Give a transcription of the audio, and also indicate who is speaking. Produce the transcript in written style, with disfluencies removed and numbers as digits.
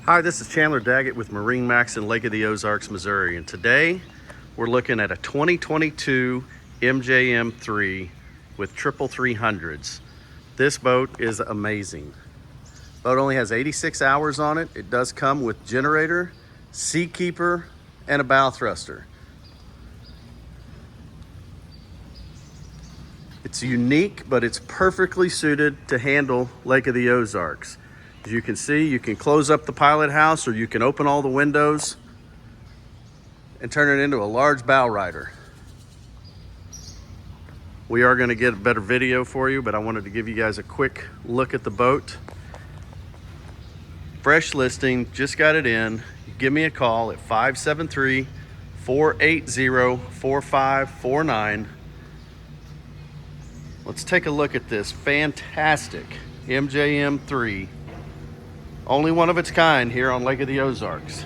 Speaker 1: Hi, this is Chandler Daggett with MarineMax in Lake of the Ozarks, Missouri, and today we're looking at a 2022 MJM3 with triple 300s. This boat is amazing. Boat only has 86 hours on it. It does come with generator, SeaKeeper, and a bow thruster. It's unique, but it's perfectly suited to handle Lake of the Ozarks. As you can see, you can close up the pilot house or you can open all the windows and turn it into a large bow rider. We are going to get a better video for you, but I wanted to give you guys a quick look at the boat. Fresh listing, just got it in. Give me a call at 573-480-4549. Let's take a look at this fantastic MJM3. Only one of its kind here on Lake of the Ozarks.